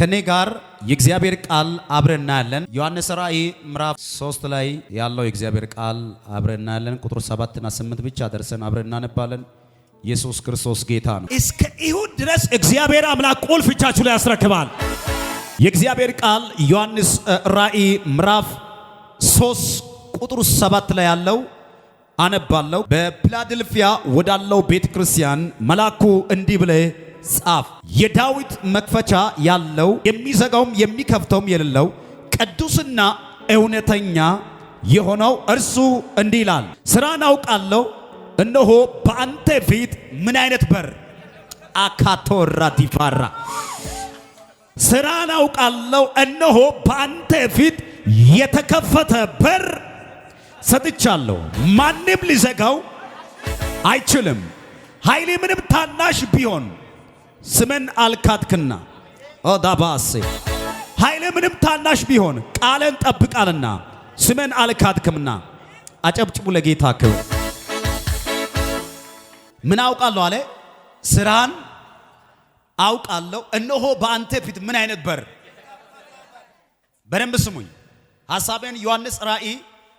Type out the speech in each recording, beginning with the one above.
ከኔ ጋር የእግዚአብሔር ቃል አብረን እናያለን። ዮሐንስ ራእይ ምዕራፍ 3 ላይ ያለው የእግዚአብሔር ቃል አብረን እናያለን። ቁጥር 7 እና 8 ብቻ ደርሰን አብረን እናነባለን። ኢየሱስ ክርስቶስ ጌታ ነው። እስከ ይሁድ ድረስ እግዚአብሔር አምላክ ቁልፍ እጃችሁ ላይ ያስረክባል። የእግዚአብሔር ቃል ዮሐንስ ራእይ ምዕራፍ 3 ቁጥር 7 ላይ ያለው አነባለሁ። በፊላደልፊያ ወዳለው ቤተክርስቲያን መልአኩ እንዲህ ብለ ጻፍ፣ የዳዊት መክፈቻ ያለው የሚዘጋውም የሚከፍተውም የሌለው ቅዱስና እውነተኛ የሆነው እርሱ እንዲህ ይላል፣ ሥራን አውቃለሁ፣ እነሆ በአንተ ፊት ምን አይነት በር አካቶራ ዲፋራ። ሥራን አውቃለሁ፣ እነሆ በአንተ ፊት የተከፈተ በር ሰጥቻለሁ፣ ማንም ሊዘጋው አይችልም። ኃይሌ ምንም ታናሽ ቢሆን ስምን አልካድክና ኦዳባሴ ኃይሌ ምንም ታናሽ ቢሆን ቃልን ጠብቃልና ስምን አልካድክምና። አጨብጭቡ ለጌታ ክብር። ምን አውቃለሁ አለ? ሥራን አውቃለሁ፣ እነሆ በአንተ ፊት ምን አይነት በር። በደንብ ስሙኝ ሐሳቤን። ዮሐንስ ራእይ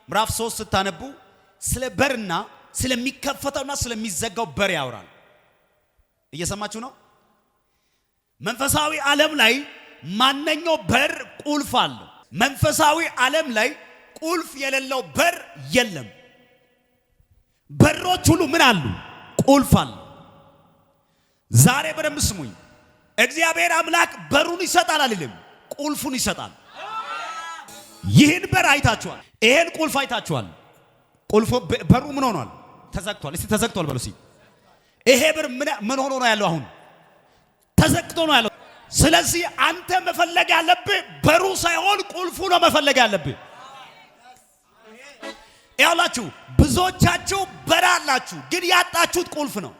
ምዕራፍ 3 ስታነቡ ስለ በርና ስለሚከፈተውና ስለሚዘጋው በር ያወራል። እየሰማችሁ ነው? መንፈሳዊ ዓለም ላይ ማንኛው በር ቁልፍ አለው። መንፈሳዊ ዓለም ላይ ቁልፍ የሌለው በር የለም። በሮች ሁሉ ምን አሉ? ቁልፍ አሉ። ዛሬ በደንብ ስሙኝ። እግዚአብሔር አምላክ በሩን ይሰጣል አልልም፣ ቁልፉን ይሰጣል። ይህን በር አይታችኋል። ይሄን ቁልፍ አይታችኋል። ቁልፉ በሩ ምን ሆኗል? ተዘግቷል። እስቲ ተዘግቷል በሉ። ይሄ በር ምን ሆኖ ነው ያለው? አሁን ተዘግቶ ነው ያለው። ስለዚህ አንተ መፈለግ ያለብህ በሩ ሳይሆን ቁልፉ ነው መፈለግ ያለብህ። ያላችሁ ብዙዎቻችሁ በር አላችሁ፣ ግን ያጣችሁት ቁልፍ ነው።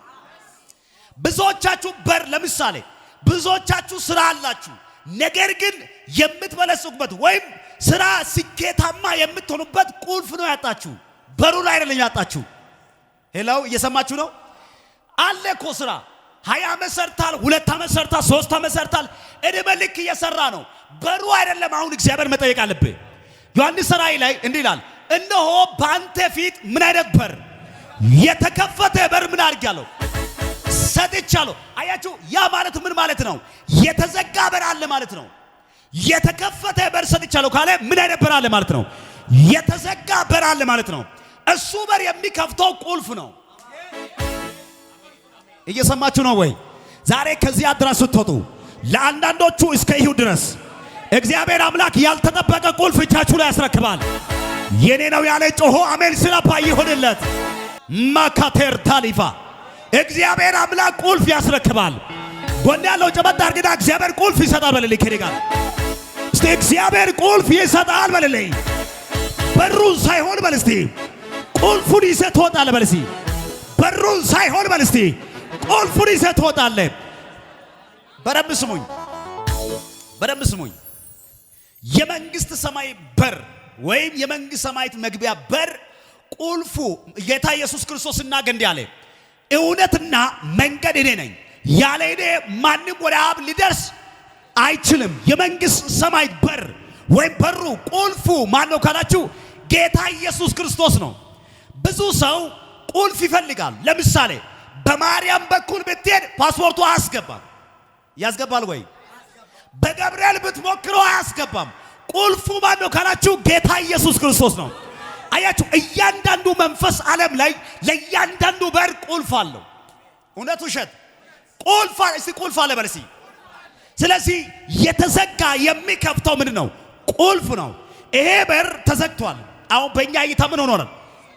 ብዙዎቻችሁ በር፣ ለምሳሌ ብዙዎቻችሁ ስራ አላችሁ፣ ነገር ግን የምትበለጽጉበት ወይም ስራ ስኬታማ የምትሆኑበት ቁልፍ ነው ያጣችሁ፣ በሩ ላይ አይደለም ያጣችሁ። ሄላው እየሰማችሁ ነው? አለ እኮ ስራ 20 ዓመት ሰርታል፣ 2 ዓመት ሰርታል፣ 3 ዓመት ሰርታል፣ እድሜ ልክ እየሰራ ነው። በሩ አይደለም አሁን እግዚአብሔር መጠየቅ አለብህ። ዮሐንስ ራእይ ላይ እንዲህ ይላል፣ እነሆ በአንተ ፊት ምን አይነት በር፣ የተከፈተ በር ምን አድርጋለሁ? ሰጥቻለሁ። አያችሁ፣ ያ ማለት ምን ማለት ነው? የተዘጋ በር አለ ማለት ነው። የተከፈተ በር ሰጥቻለሁ ካለ ምን አይነት በር አለ ማለት ነው? የተዘጋ በር አለ ማለት ነው። እሱ በር የሚከፍተው ቁልፍ ነው። እየሰማችሁ ነው ወይ? ዛሬ ከዚህ አድራሽ ስትወጡ ለአንዳንዶቹ እስከ ይሁድ ድረስ እግዚአብሔር አምላክ ያልተጠበቀ ቁልፍ እጃችሁ ላይ ያስረክባል። የኔ ነው ያለ ጮሆ አሜን ሲላፓ ይሁንለት። ማካቴር ታሊፋ እግዚአብሔር አምላክ ቁልፍ ያስረክባል። ጎን ያለው ጨበጣ አርግዳ እግዚአብሔር ቁልፍ ይሰጣል በልልኝ። ከኔ ጋር እስቲ እግዚአብሔር ቁልፍ ይሰጣል በልልኝ። በሩን ሳይሆን በል እስቲ ቁልፉን ይዘህ ትወጣለህ በል እስቲ። በሩን ሳይሆን በል እስቲ ቁልፉን ይዘህ ትወጣለህ። በደንብ ስሙኝ፣ በደንብ ስሙኝ። የመንግስት ሰማይ በር ወይም የመንግስት ሰማያት መግቢያ በር ቁልፉ ጌታ ኢየሱስ ክርስቶስ ሲናገር እንዲህ አለ፣ እውነትና መንገድ እኔ ነኝ፣ ያለ እኔ ማንም ወደ አብ ሊደርስ አይችልም። የመንግስት ሰማይ በር ወይም በሩ ቁልፉ ማን ነው ካላችሁ ጌታ ኢየሱስ ክርስቶስ ነው። ብዙ ሰው ቁልፍ ይፈልጋል። ለምሳሌ በማርያም በኩል ብትሄድ ፓስፖርቱ አያስገባም። ያስገባል ወይ? በገብርኤል ብትሞክረው አያስገባም። ቁልፉ ማን ነው ካላችሁ ጌታ ኢየሱስ ክርስቶስ ነው። አያችሁ፣ እያንዳንዱ መንፈስ ዓለም ላይ ለእያንዳንዱ በር ቁልፍ አለው። እውነት ውሸት? ቁልፍ አለ። እስቲ ቁልፍ አለ በል እስቲ። ስለዚህ የተዘጋ የሚከፍተው ምንድን ነው? ቁልፍ ነው። ይሄ በር ተዘግቷል። አሁን በእኛ እይታ ምን ሆኖ ነው?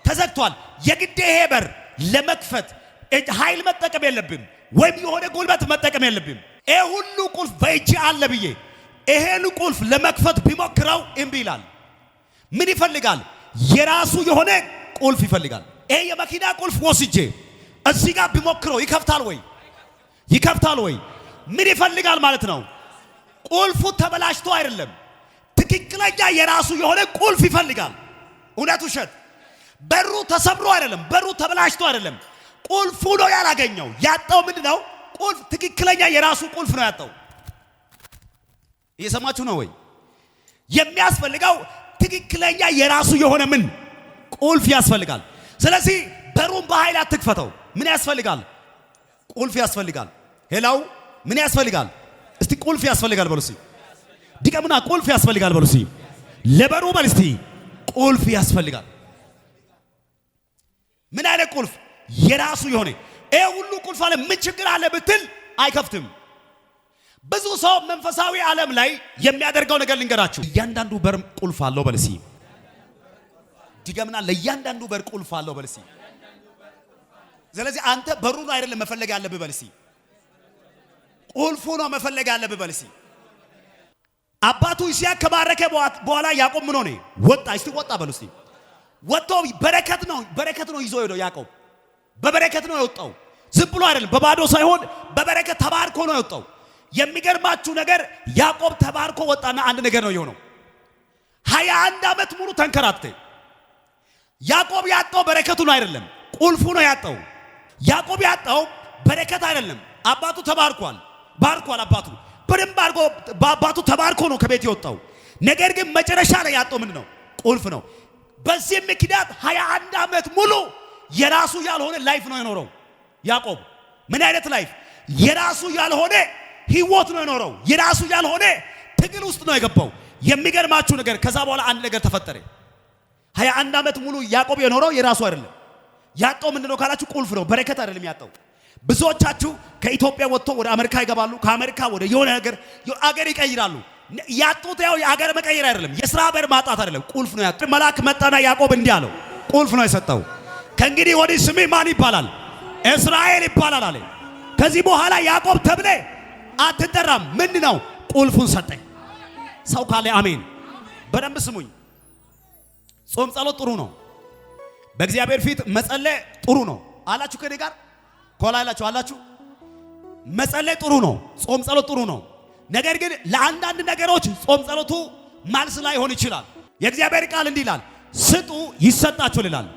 ተዘግቷል። የግድ ይሄ በር ለመክፈት ኃይል መጠቀም የለብም፣ ወይም የሆነ ጉልበት መጠቀም የለብም። ይሄ ሁሉ ቁልፍ በእጅ አለ ብዬ ይሄን ቁልፍ ለመክፈት ቢሞክረው እምቢ ይላል። ምን ይፈልጋል? የራሱ የሆነ ቁልፍ ይፈልጋል። ይሄ የመኪና ቁልፍ ወስጄ እዚህ ጋር ቢሞክረው ይከፍታል ወይ? ይከፍታል ወይ? ምን ይፈልጋል ማለት ነው? ቁልፉ ተበላሽቶ አይደለም፣ ትክክለኛ የራሱ የሆነ ቁልፍ ይፈልጋል። እውነት ውሸት? በሩ ተሰብሮ አይደለም፣ በሩ ተበላሽቶ አይደለም። ቁልፉ ነው ያላገኘው። ያጣው ምንድነው? ቁልፍ ትክክለኛ የራሱ ቁልፍ ነው ያጣው። እየሰማችሁ ነው ወይ? የሚያስፈልገው ትክክለኛ የራሱ የሆነ ምን ቁልፍ ያስፈልጋል። ስለዚህ በሩን በኃይል አትክፈተው። ምን ያስፈልጋል? ቁልፍ ያስፈልጋል። ሄላው ምን ያስፈልጋል? እስቲ ቁልፍ ያስፈልጋል በሉ እስቲ። ድገሙና ቁልፍ ያስፈልጋል በሉ እስቲ። ለበሩ በሉ እስቲ ቁልፍ ያስፈልጋል። ምን አይነት ቁልፍ? የራሱ የሆነ ይሄ ሁሉ ቁልፍ አለ። ምን ችግር አለ ብትል አይከፍትም። ብዙ ሰው መንፈሳዊ ዓለም ላይ የሚያደርገው ነገር ልንገራችሁ። እያንዳንዱ በር ቁልፍ አለው በል እስቲ። ድገምና ለእያንዳንዱ በር ቁልፍ አለው በል እስቲ። ስለዚህ አንተ በሩን አይደለም መፈለግ ያለብህ በል እስቲ፣ ቁልፉ ነው መፈለግ ያለብህ በል እስቲ። አባቱ ይስሐቅ ከባረከ በኋላ ያዕቆብ ምን ሆነ? ወጣ። እስቲ ወጣ በሉ እስቲ። ወጥቶ በረከት ነው ይዞ ሄደው ያዕቆብ በበረከት ነው የወጣው። ዝም ብሎ አይደለም፣ በባዶ ሳይሆን በበረከት ተባርኮ ነው የወጣው። የሚገርማችሁ ነገር ያዕቆብ ተባርኮ ወጣና አንድ ነገር ነው የሆነው። 21 ዓመት ሙሉ ተንከራተ። ያዕቆብ ያጣው በረከቱን አይደለም ቁልፉ ነው ያጣው። ያዕቆብ ያጣው በረከት አይደለም። አባቱ ተባርኳል፣ ባርኳል። አባቱ በደንብ አድርጎ በአባቱ ተባርኮ ነው ከቤት የወጣው። ነገር ግን መጨረሻ ላይ ያጣው ምንድን ነው? ቁልፍ ነው። በዚህ ምክንያት 21 ዓመት ሙሉ የራሱ ያልሆነ ላይፍ ነው የኖረው ያዕቆብ። ምን አይነት ላይፍ? የራሱ ያልሆነ ህይወት ነው የኖረው። የራሱ ያልሆነ ትግል ውስጥ ነው የገባው። የሚገርማችሁ ነገር ከዛ በኋላ አንድ ነገር ተፈጠረ። 21 ዓመት ሙሉ ያዕቆብ የኖረው የራሱ አይደለም። ያጣው ምንድነው ካላችሁ ቁልፍ ነው፣ በረከት አይደለም ያጣው። ብዙዎቻችሁ ከኢትዮጵያ ወጥቶ ወደ አሜሪካ ይገባሉ፣ ከአሜሪካ ወደ የሆነ ነገር አገር ይቀይራሉ። ያጡት ያው የአገር መቀየር አይደለም፣ የሥራ በር ማጣት አይደለም፣ ቁልፍ ነው ያጣው። መልአክ መጣና ያዕቆብ እንዲህ አለው፣ ቁልፍ ነው የሰጠው። ከእንግዲህ ወዲህ ስምህ ማን ይባላል? እስራኤል ይባላል አለ። ከዚህ በኋላ ያዕቆብ ተብለ አትጠራም። ምንድነው? ቁልፉን ሰጠኝ። ሰው ካለ አሜን። በደንብ ስሙኝ። ጾም ጸሎት ጥሩ ነው። በእግዚአብሔር ፊት መጸለይ ጥሩ ነው። አላችሁ ከኔ ጋር ኮላ አላችሁ። መጸለይ ጥሩ ነው። ጾም ጸሎት ጥሩ ነው። ነገር ግን ለአንዳንድ ነገሮች ጾም ጸሎቱ ማልስ ላይሆን ይችላል። የእግዚአብሔር ቃል እንዲህ ይላል፣ ስጡ ይሰጣችኋል ይላል።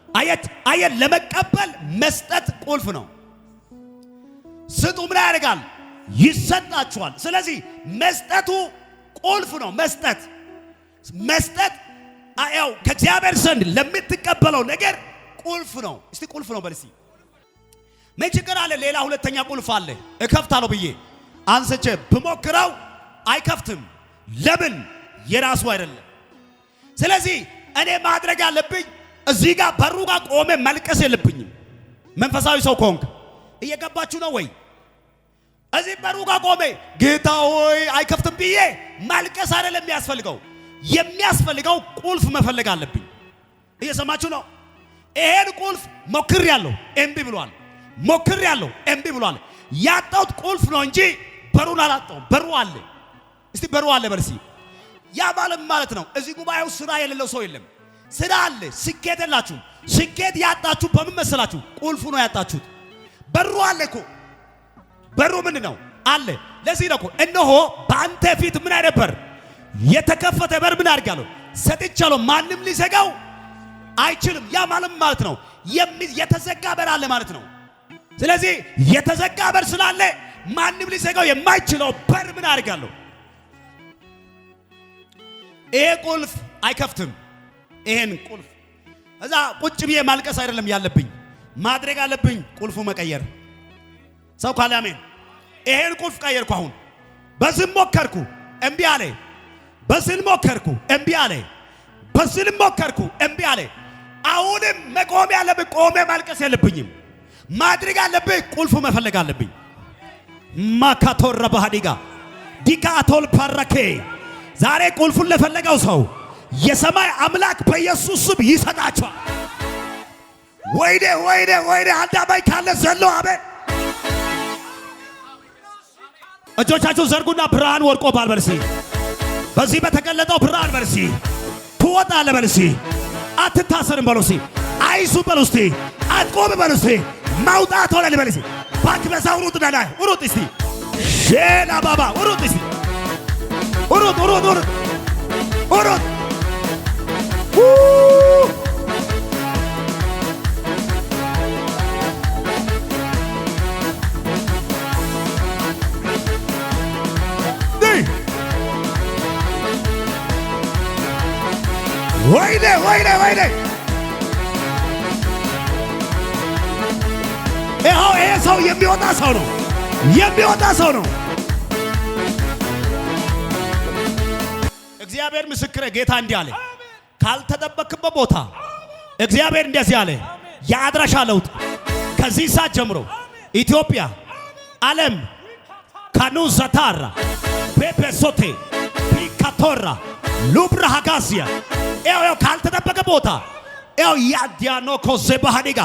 አየት ለመቀበል መስጠት ቁልፍ ነው። ስጡ ምን ያደርጋል? ይሰጣችኋል። ስለዚህ መስጠቱ ቁልፍ ነው። መስጠት ያው ከእግዚአብሔር ዘንድ ለምትቀበለው ነገር ቁልፍ ነው። እስቲ ቁልፍ ነው በል እስቲ። ምን ችግር አለ? ሌላ ሁለተኛ ቁልፍ አለ። እከፍታለሁ ብዬ አንስቼ ብሞክረው አይከፍትም። ለምን? የራሱ አይደለም። ስለዚህ እኔ ማድረግ ያለብኝ እዚህ ጋር በሩ ጋር ቆሜ መልቀስ የለብኝም። መንፈሳዊ ሰው ከሆንክ እየገባችሁ ነው ወይ? እዚህ በሩ ጋር ቆሜ ጌታ ሆይ አይከፍትም ብዬ መልቀስ አይደለም የሚያስፈልገው። የሚያስፈልገው ቁልፍ መፈለግ አለብኝ። እየሰማችሁ ነው? ይሄን ቁልፍ ሞክሬያለሁ፣ እምቢ ብሏል። ሞክሬያለሁ፣ እምቢ ብሏል። ያጣሁት ቁልፍ ነው እንጂ በሩን አላጣሁም። በሩ አለ። እስቲ በሩ አለ በል እስቲ። ያ ማለት ነው እዚህ ጉባኤው ስራ የሌለው ሰው የለም። ስራ አለ። ስኬት የላችሁም። ስኬት ያጣችሁ በምን መሰላችሁ? ቁልፉ ነው ያጣችሁት። በሩ አለ እኮ። በሩ ምንድን ነው? አለ። ለዚህ ነው እኮ እነሆ በአንተ ፊት ምን አይነበር የተከፈተ በር ምን አድርጋለሁ? ሰጥቻለሁ፣ ማንም ሊዘጋው አይችልም። ያ ማለት ነው የተዘጋ በር አለ ማለት ነው። ስለዚህ የተዘጋ በር ስላለ ማንም ሊዘጋው የማይችለው በር ምን አድርጋለሁ? ይሄ ቁልፍ አይከፍትም። ይሄን ቁልፍ እዛ ቁጭ ብዬ ማልቀስ አይደለም ያለብኝ፣ ማድረግ አለብኝ ቁልፉ መቀየር። ሰው ካለ አሜን። ይሄን ቁልፍ ቀየርኩ። አሁን በዝም ሞከርኩ፣ እምቢ አለ። በስል ሞከርኩ፣ እምቢ አለ። በስል ሞከርኩ፣ እምቢ አለ። አሁንም መቆም ያለብኝ ቆሜ ማልቀስ የለብኝም። ማድረግ አለብኝ ቁልፉ መፈለግ አለብኝ። ማካቶራ ባህዲጋ ዲካቶል ፓራኬ ዛሬ ቁልፉን ለፈለገው ሰው የሰማይ አምላክ በኢየሱስ ስም ይሰጣቸዋል። ወይኔ አንዳባይ ካለ ዘሎ አሜን። እጆቻችሁ ዘርጉና ብርሃን ወርቆ ባልበርሲ በዚህ በተገለጠው ብርሃን በርሲ ትወጣለህ በልሲ። አትታሰርም በሉሲ። አይሱ በሉሲ። አትቆም በሉሲ። ማውጣት ሆነ በልሲ። ባክበዛ ውሩጥ ዳና ውሩጥ እስቲ ሼላ ባባ ውሩጥ እስቲ ውሩጥ ወይኔ ወይኔ ወይኔ! ይሄ ሰው የሚወጣ ሰው ነው፣ የሚወጣ ሰው ነው። እግዚአብሔር ምስክሬ፣ ጌታ እንዲህ አለ፣ ካልተጠበቅበት ቦታ እግዚአብሔር እንደዚህ አለ፣ የአድራሻ ለውጥ ከዚህ ሰዓት ጀምሮ ኢትዮጵያ፣ ዓለም ካኑ ዘታራ ቤቤሶቴ ፒካቶራ ሉብራ ሃጋሲያ ያው ካልተጠበቀ ቦታ ያው ያዲያኖ ኮዘ ባህዲጋ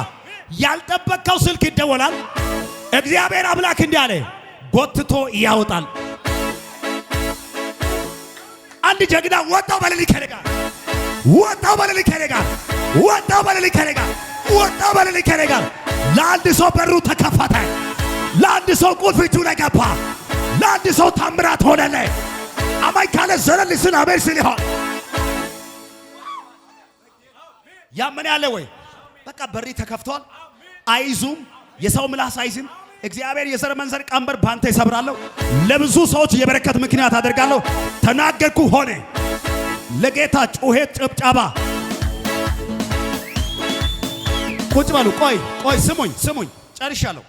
ያልጠበቀው ስልክ ይደወላል። እግዚአብሔር አምላክ እንዲህ አለ፣ ጎትቶ ያወጣል። አንድ ጀግና ወጣው በሌሊት ከኔ ጋር፣ ወጣው በሌሊት ከኔ ጋር፣ ወጣው በሌሊት ከኔ ጋር፣ ወጣው በሌሊት ከኔ ጋር። ለአንድ ሰው በሩ ተከፈተ፣ ለአንድ ሰው ቁልፍ እጁ ላይ ገባ፣ ለአንድ ሰው ታምራት ሆነለ። አማኝ ካለ ዘለል ሲል አሜን ሲል ይሆን ያመነ ያለ ወይ? በቃ በሪ ተከፍቷል። አይዙም፣ የሰው ምላስ አይዝም። እግዚአብሔር የዘር መንዘር ቀንበር ባንተ ይሰብራለሁ። ለብዙ ሰዎች የበረከት ምክንያት አደርጋለሁ። ተናገርኩ፣ ሆነ። ለጌታ ጩኸት ጭብጨባ። ቁጭ በሉ። ቆይ ስሙኝ፣ ጨርሻለሁ።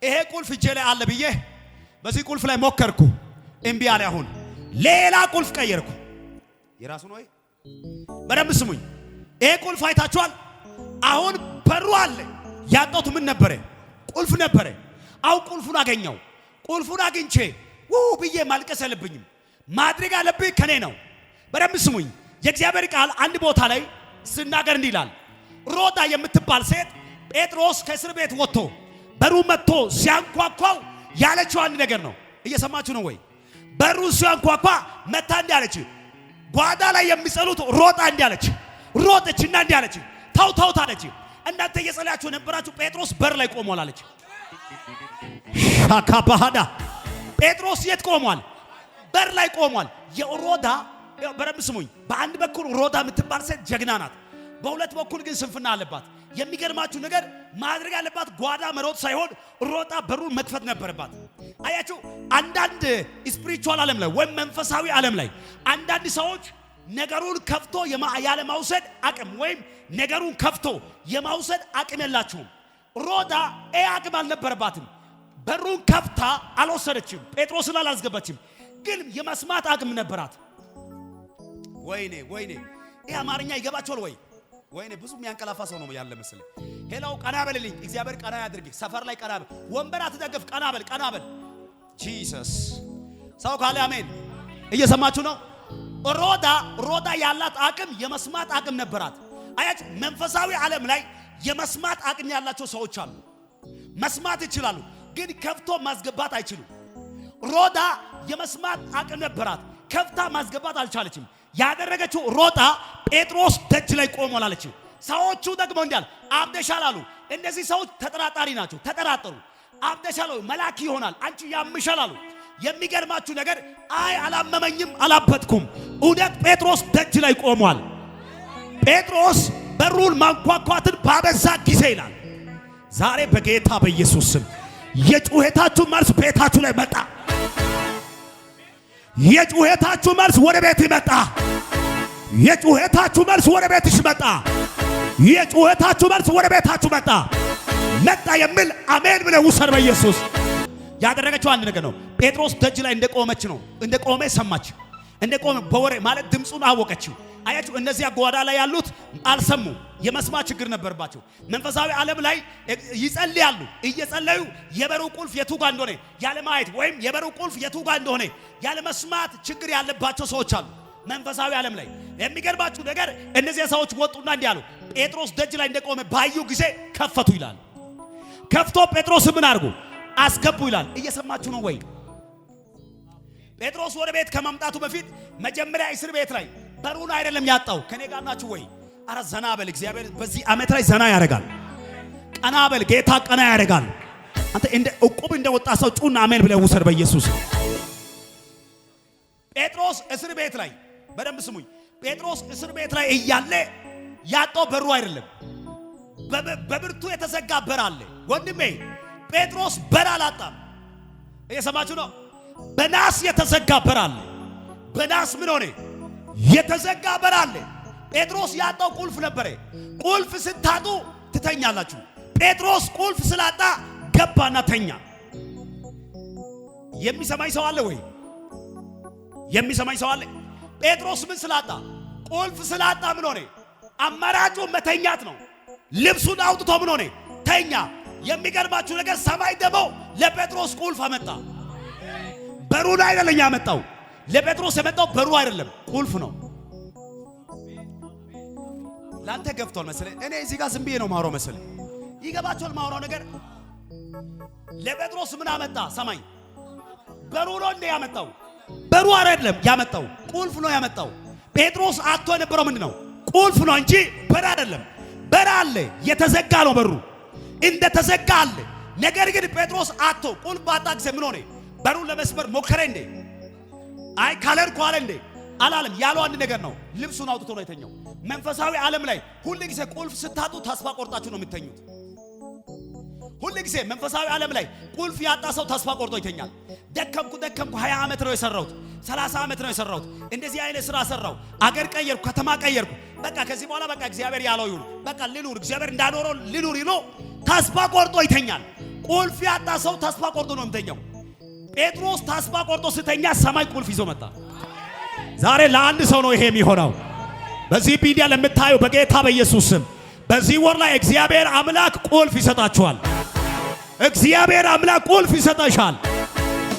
ይሄ ቁልፍ እጄ ላይ አለ ብዬ በዚህ ቁልፍ ላይ ሞከርኩ፣ እምቢ አለ። አሁን ሌላ ቁልፍ ቀየርኩ። የራሱ ነው። በደንብ ስሙኝ። ይሄ ቁልፍ አይታችኋል። አሁን በሩ አለ። ያጣሁት ምን ነበረ? ቁልፍ ነበረ። አው ቁልፉን አገኘው። ቁልፉን አግኝቼ ብዬ ማልቀስ የለብኝም። ማድረግ አለብኝ ከኔ ነው። በደንብ ስሙኝ። የእግዚአብሔር ቃል አንድ ቦታ ላይ ስናገር እንዲህ ይላል፣ ሮዳ የምትባል ሴት ጴጥሮስ ከእስር ቤት ወጥቶ በሩ መጥቶ ሲያንኳኳው ያለችው አንድ ነገር ነው። እየሰማችሁ ነው ወይ? በሩ ሲያንኳኳ መታ እንዲህ አለች። ጓዳ ላይ የሚጸሉት ሮጣ እንዲህ አለች። ሮጥችና እንዲህ አለች፣ ተው ታለች። እናንተ እየጸለያችሁ ነበራችሁ፣ ጴጥሮስ በር ላይ ቆሟል አለች። ሻካ ባህዳ ጴጥሮስ የት ቆሟል? በር ላይ ቆሟል። የሮዳ በደንብ ስሙኝ። በአንድ በኩል ሮዳ የምትባል ሴት ጀግና ናት፣ በሁለት በኩል ግን ስንፍና አለባት። የሚገርማችሁ ነገር ማድረግ ያለባት ጓዳ መሮጥ ሳይሆን ሮጣ በሩን መክፈት ነበረባት። አያችሁ፣ አንዳንድ ስፒሪቹዋል ዓለም ላይ ወይም መንፈሳዊ ዓለም ላይ አንዳንድ ሰዎች ነገሩን ከፍቶ ያለ ማውሰድ አቅም ወይም ነገሩን ከፍቶ የማውሰድ አቅም የላቸውም። ሮዳ አቅም አልነበረባትም። በሩን ከፍታ አልወሰደችም፣ ጴጥሮስን አላስገባችም፣ ግን የመስማት አቅም ነበራት። ወይኔ ይህ አማርኛ ይገባቸዋል ወይ? ወይኔ ብዙ የሚያንቀላፋ ሰው ነው ያለ መሰለኝ። ሄላው ቀና በልልኝ፣ እግዚአብሔር ቀና ያድርግ። ሰፈር ላይ ቀና በል፣ ወንበር አትደገፍ፣ ቀና በል። ጂሰስ ሰው ካለ አሜን። እየሰማችሁ ነው? ሮዳ ያላት አቅም የመስማት አቅም ነበራት። አያችሁ፣ መንፈሳዊ ዓለም ላይ የመስማት አቅም ያላቸው ሰዎች አሉ። መስማት ይችላሉ፣ ግን ከፍቶ ማስገባት አይችሉም። ሮዳ የመስማት አቅም ነበራት፣ ከፍታ ማስገባት አልቻለችም። ያደረገችው ሮጣ ጴጥሮስ ደጅ ላይ ቆሟል አለች። ሰዎቹ ደግሞ እንዲያል አብደሻል አሉ። እነዚህ ሰዎች ተጠራጣሪ ናቸው፣ ተጠራጠሩ። አብደሻል አሉ፣ መልአክ ይሆናል፣ አንቺ ያምሻል አሉ። የሚገርማችሁ ነገር አላመመኝም፣ አላበጥኩም። እውነት ጴጥሮስ ደጅ ላይ ቆሟል። ጴጥሮስ በሩን ማንኳኳትን ባበዛ ጊዜ ይላል። ዛሬ በጌታ በኢየሱስ ስም የጩኸታችሁ መልስ ቤታችሁ ላይ መጣ። የጩኸታችሁ መልስ ወደ ቤት ይመጣ። የጩኸታችሁ መልስ ወደ ቤትሽ መጣ። የጩኸታችሁ መልስ ወደ ቤታችሁ መጣ የሚል አሜን ብለ ውሰድ በኢየሱስ። ያደረገችው አንድ ነገር ነው። ጴጥሮስ ደጅ ላይ እንደቆመ ሰማች። እንደቆመ በወሬ ማለት ድምፁን አወቀችው። አያችሁ፣ እነዚያ ጓዳ ላይ ያሉት አልሰሙ፣ የመስማት ችግር ነበርባቸው። መንፈሳዊ ዓለም ላይ ይጸልያሉ። እየጸለዩ የበሩ ቁልፍ የቱ ጋር እንደሆነ ያለ ማየት ወይም የበሩ ቁልፍ የቱ ጋር እንደሆነ ያለ መስማት ችግር ያለባቸው ሰዎች አሉ መንፈሳዊ ዓለም ላይ። የሚገርባችሁ ነገር እነዚያ ሰዎች ወጡና እንዲህ አሉ፣ ጴጥሮስ ደጅ ላይ እንደቆመ ባዩ ጊዜ ከፈቱ ይላል። ከፍቶ ጴጥሮስ ምን አድርጉ? አስገቡ ይላል። እየሰማችሁ ነው ወይ? ጴጥሮስ ወደ ቤት ከመምጣቱ በፊት መጀመሪያ እስር ቤት ላይ በሩን አይደለም ያጣው። ከኔ ጋር ናችሁ ወይ? አረ ዘና በል። እግዚአብሔር በዚህ ዓመት ላይ ዘና ያደርጋል። ቀና በል። ጌታ ቀና ያደርጋል። አንተ እንደ ዕቁብ እንደወጣ ሰው ጩና አሜን ብለህ ውሰድ በኢየሱስ። ጴጥሮስ እስር ቤት ላይ በደንብ ስሙኝ። ጴጥሮስ እስር ቤት ላይ እያለ ያጣው በሩ አይደለም፣ በብርቱ የተዘጋ በር አለ። ወንድሜ ጴጥሮስ በር አላጣም። እየሰማችሁ ነው? በናስ የተዘጋ በር አለ። በናስ ምን ሆነ? የተዘጋ በር አለ። ጴጥሮስ ያጣው ቁልፍ ነበረ። ቁልፍ ስታጡ ትተኛላችሁ። ጴጥሮስ ቁልፍ ስላጣ ገባና ተኛ። የሚሰማኝ ሰው አለ ወይ? የሚሰማኝ ሰው አለ? ጴጥሮስ ምን ስላጣ? ቁልፍ ስላጣ ምን ሆነ? አማራጩ መተኛት ነው። ልብሱን አውጥቶ ምን ሆነ? ተኛ። የሚገርማችሁ ነገር ሰማይ ደግሞ ለጴጥሮስ ቁልፍ አመጣ። በሩን አይደለም ያመጣው። ለጴጥሮስ የመጣው በሩ አይደለም ቁልፍ ነው። ላንተ ገብቷል መሰለኝ። እኔ እዚህ ጋር ዝም ብዬ ነው ማውራው መሰለኝ። ይገባችኋል ማውራው ነገር? ለጴጥሮስ ምን አመጣ? ሰማይ በሩ ነው እንደ ያመጣው? በሩ አይደለም ያመጣው፣ ቁልፍ ነው ያመጣው። ጴጥሮስ አጥቶ የነበረው ምንድን ነው? ቁልፍ ነው እንጂ በር አይደለም። በር አለ፣ የተዘጋ ነው በሩ እንደ ተዘጋ አለ። ነገር ግን ጴጥሮስ አጥቶ ቁልፍ ባጣ ጊዜ ምን ሆነ? በሩን ለመስበር ሞከረ እንዴ? አይ ካለርኩ አለ እንዴ? አላለም። ያለው አንድ ነገር ነው። ልብሱን አውጥቶ ነው የተኛው። መንፈሳዊ ዓለም ላይ ሁሉ ጊዜ ቁልፍ ስታጡ ተስፋ ቆርጣችሁ ነው የምትተኙት። ሁሉ ጊዜ መንፈሳዊ ዓለም ላይ ቁልፍ ያጣ ሰው ተስፋ ቆርጦ ይተኛል። ደከምኩ 20 ዓመት ነው የሰራሁት፣ 30 ዓመት ነው የሰራሁት፣ እንደዚህ አይነት ስራ ሰራው፣ አገር ቀየርኩ፣ ከተማ ቀየርኩ፣ በቃ ከዚህ በኋላ በቃ እግዚአብሔር ያለው ይሁን፣ በቃ ልኑር፣ እግዚአብሔር እንዳኖረው ልኑር ይሎ ተስፋ ቆርጦ ይተኛል። ቁልፍ ያጣ ሰው ተስፋ ቆርጦ ነው የሚተኛው። ጴጥሮስ ተስፋ ቆርጦ ሲተኛ ሰማይ ቁልፍ ይዞ መጣ። ዛሬ ለአንድ ሰው ነው ይሄ የሚሆነው። በዚህ ሚዲያ ለምታዩ በጌታ በኢየሱስ ስም በዚህ ወር ላይ እግዚአብሔር አምላክ ቁልፍ ይሰጣችኋል። እግዚአብሔር አምላክ ቁልፍ ይሰጣሻል።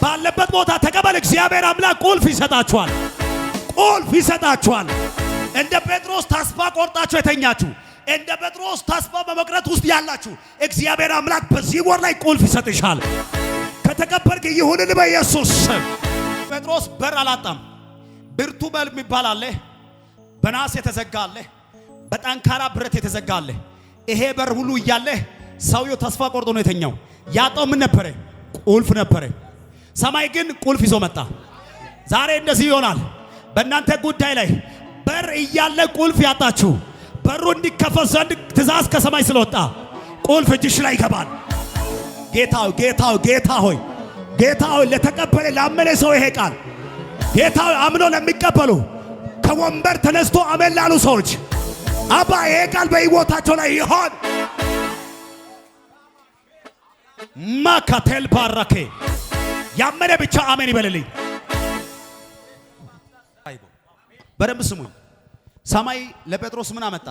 ባለበት ቦታ ተቀበል። እግዚአብሔር አምላክ ቁልፍ ይሰጣችኋል። ቁልፍ ይሰጣችኋል። እንደ ጴጥሮስ ተስፋ ቆርጣችሁ የተኛችሁ፣ እንደ ጴጥሮስ ተስፋ በመቅረት ውስጥ ያላችሁ እግዚአብሔር አምላክ በዚህ ወር ላይ ቁልፍ ይሰጥሻል። ከተቀበልክ ይሁንን በኢየሱስ ስም። ጴጥሮስ በር አላጣም። ብርቱ በር የሚባል አለ፣ በናስ የተዘጋ አለ፣ በጠንካራ ብረት የተዘጋ አለ። ይሄ በር ሁሉ እያለ ሰውየው ተስፋ ቆርጦ ነው የተኛው። ያጣው ምን ነበረ? ቁልፍ ነበረ። ሰማይ ግን ቁልፍ ይዞ መጣ። ዛሬ እንደዚህ ይሆናል በእናንተ ጉዳይ ላይ በር እያለ ቁልፍ ያጣችሁ፣ በሩ እንዲከፈት ዘንድ ትእዛዝ ከሰማይ ስለወጣ ቁልፍ እጅሽ ላይ ይገባል። ጌታ ሆይ ለተቀበለ ላመነ ሰው ይሄ ቃል ጌታ አምኖ ለሚቀበሉ ከወንበር ተነስቶ አሜን ላሉ ሰዎች አባ ይሄ ቃል በሕይወታቸው ላይ ይሆን። ማካቴል ባራኬ ያመነ ብቻ አሜን ይበልልኝ። በደንብ ስሙኝ። ሰማይ ለጴጥሮስ ምን አመጣ?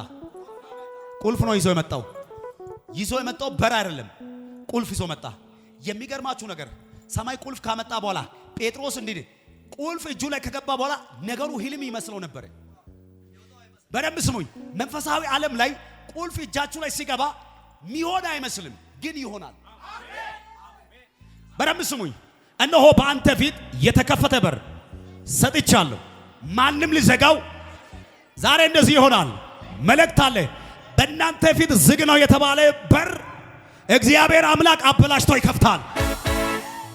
ቁልፍ ነው ይዞ የመጣው። ይዞ የመጣው በር አይደለም፣ ቁልፍ ይዞ መጣ። የሚገርማችሁ ነገር ሰማይ ቁልፍ ካመጣ በኋላ ጴጥሮስ እንዲህ ቁልፍ እጁ ላይ ከገባ በኋላ ነገሩ ህልም ይመስለው ነበር። በደንብ ስሙኝ። መንፈሳዊ ዓለም ላይ ቁልፍ እጃችሁ ላይ ሲገባ ሚሆን አይመስልም፣ ግን ይሆናል። በደንብ ስሙኝ። እነሆ በአንተ ፊት የተከፈተ በር ሰጥቻለሁ፣ ማንም ሊዘጋው። ዛሬ እንደዚህ ይሆናል። መልእክት አለ። በእናንተ ፊት ዝግ ነው የተባለ በር እግዚአብሔር አምላክ አበላሽቶ ይከፍታል።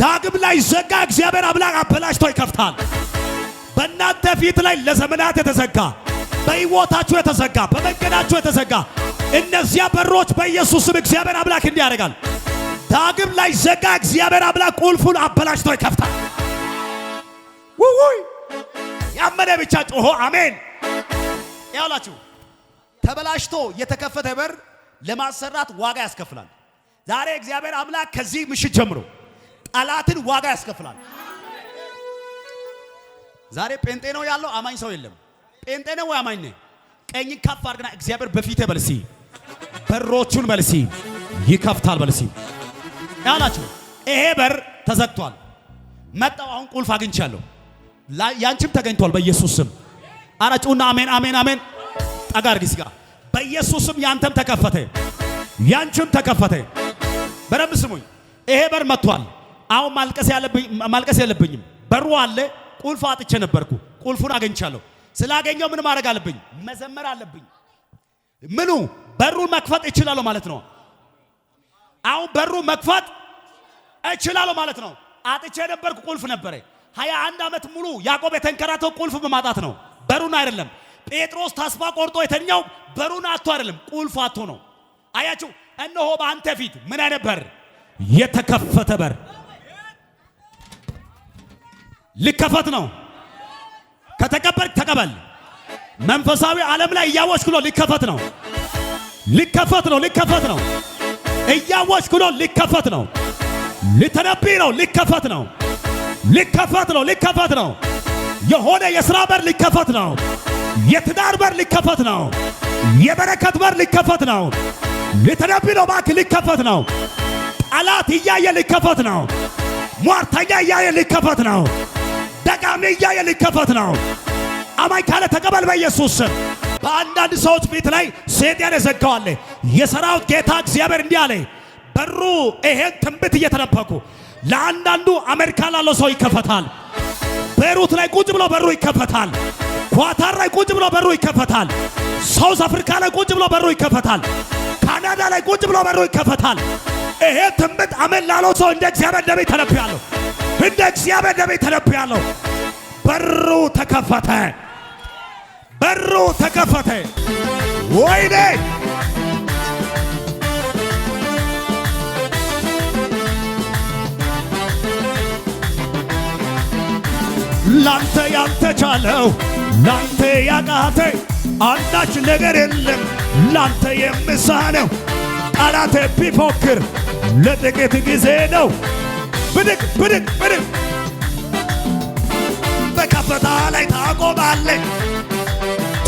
ዳግም ላይ ዘጋ እግዚአብሔር አምላክ አበላሽቶ ይከፍታል። በእናንተ ፊት ላይ ለዘመናት የተዘጋ፣ በሕይወታችሁ የተዘጋ፣ በመንገዳችሁ የተዘጋ እነዚያ በሮች በኢየሱስ ስም እግዚአብሔር አምላክ እንዲህ ያደርጋል። ዳግም ላይ ዘጋ እግዚአብሔር አምላክ ቁልፉን አበላሽቶ ይከፍታል። ውይ ያመነ ብቻ ጮሆ አሜን ያላችሁ። ተበላሽቶ የተከፈተ በር ለማሰራት ዋጋ ያስከፍላል። ዛሬ እግዚአብሔር አምላክ ከዚህ ምሽት ጀምሮ ጠላትን ዋጋ ያስከፍላል። ዛሬ ጴንጤ ነው ያለው አማኝ ሰው የለም። ጴንጤ ነው ወይ አማኝ ነህ? ቀኝ ከፍ አድርግና እግዚአብሔር በፊቴ በልሲ በሮቹን በልሲ ይከፍታል በልሲ ያላችሁ። ይሄ በር ተዘግቷል። መጣው አሁን ቁልፍ አግኝቻለሁ። ያንቺም ተገኝቷል በኢየሱስ ስም። አራጩና አሜን አሜን አሜን። ጠጋ አድርጊ ሲጋ በኢየሱስ ስም። ያንተም ተከፈተ፣ ያንቺም ተከፈተ። በደንብ ስሙኝ። ይሄ በር መጥቷል። አሁን ማልቀስ የለብኝም። በሩ አለ። ቁልፍ አጥቼ ነበርኩ። ቁልፉን አገኝቻለሁ። ስላገኘው ምን ማድረግ አለብኝ? መዘመር አለብኝ። ምኑ በሩን መክፈት እችላለሁ ማለት ነው። አሁን በሩ መክፈት እችላለሁ ማለት ነው። አጥቼ ነበርኩ። ቁልፍ ነበረ። 21 ዓመት ሙሉ ያዕቆብ የተንከራተው ቁልፍ በማጣት ነው፣ በሩን አይደለም። ጴጥሮስ ተስፋ ቆርጦ የተኛው በሩን አጥቶ አይደለም፣ ቁልፍ አጥቶ ነው። አያችሁ። እነሆ በአንተ ፊት ምን አይነት በር? የተከፈተ በር ሊከፈት ነው። ከተቀበልክ ተቀበል። መንፈሳዊ ዓለም ላይ እያወጅኩ ነው ሊከፈት ነው። ሊከፈት ነው። ሊከፈት ነው። እያወጅኩ ነው ሊከፈት ነው። ሊተነብይ ነው ሊከፈት ነው። ሊከፈት ነው። ሊከፈት ነው። የሆነ የሥራ በር ሊከፈት ነው። የትዳር በር ሊከፈት ነው። የበረከት በር ሊከፈት ነው። ሊተነብይ ነው እባክህ ሊከፈት ነው። ጠላት እያየ ሊከፈት ነው። ሟርተኛ እያየ ሊከፈት ነው። ደጋሚ እያየ ሊከፈት ነው። አማኝ ካለ ተቀበል በኢየሱስ ስም። በአንዳንድ ሰዎች ፊት ላይ ሰይጣን የዘጋዋል። የሰራዊት ጌታ እግዚአብሔር እንዲህ አለ፣ በሩ ይሄን ትንቢት እየተነበኩ ለአንዳንዱ አሜሪካ ላለው ሰው ይከፈታል። ቤሩት ላይ ቁጭ ብሎ በሩ ይከፈታል። ኳታር ላይ ቁጭ ብሎ በሩ ይከፈታል። ሳውዝ አፍሪካ ላይ ቁጭ ብሎ በሩ ይከፈታል። ካናዳ ላይ ቁጭ ብሎ በሩ ይከፈታል። ይሄ ትንቢት አሜን ላለው ሰው እንደ እግዚአብሔር ነቢይ ተነብያለሁ። እንደ እግዚአብሔር ነቢይ ተነብያለሁ። በሩ ተከፈተ። በሩ ተከፈተ። ወይኔ ላንተ ያልተቻለው ላንተ ያቃተ አንዳች ነገር የለም። ላንተ የምሳነው ጠላቴ ቢፎክር ለጥቂት ጊዜ ነው። ብድግ ብድግ ብድግ በከፍታ ላይ ታቆማለህ።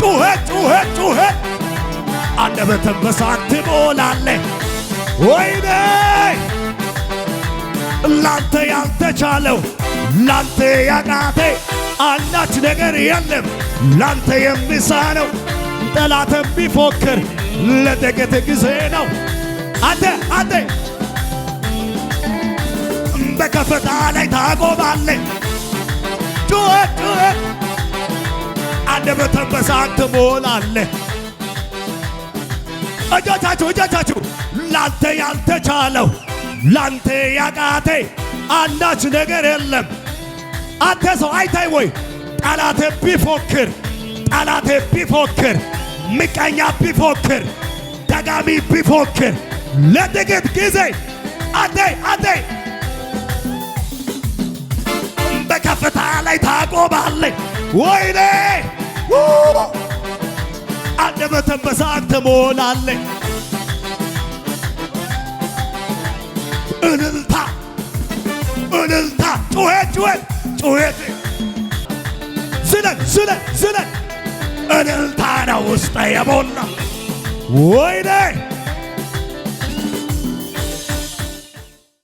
ጩኸት ጩኸት ጩኸት አንደበትህን በሳቅ ትሞላለህ። ወይኔ ላንተ ያልተቻለው ላንተ ያቃተ አንዳች ነገር የለም። ላንተ የሚሳነው ጠላትም ቢፎክር ለጥቂት ጊዜ ነው። አንተ በከፍታ ላይ ታቆማለህ። ጩኸት ጩኸት አንደበትህን በሳቅ ትሞላለህ። እጆቻችሁ ላንተ ያልተቻለው ላንተ ያቃተ አንዳች ነገር የለም። አንተ ሰው አይታይ ወይ? ጠላቴ ቢፎክር ምቀኛ ቢፎክር ደጋሚ ቢፎክር ለጥቂት ጊዜ አንተ በከፍታ ላይ ታቆማለህ። ወይኔ አንደበትህን በሳቅ ትሞላለህ። እልልታ ጩኸት ዝለን እልልታ ነው ውስጥ የሞላ። ወይኔ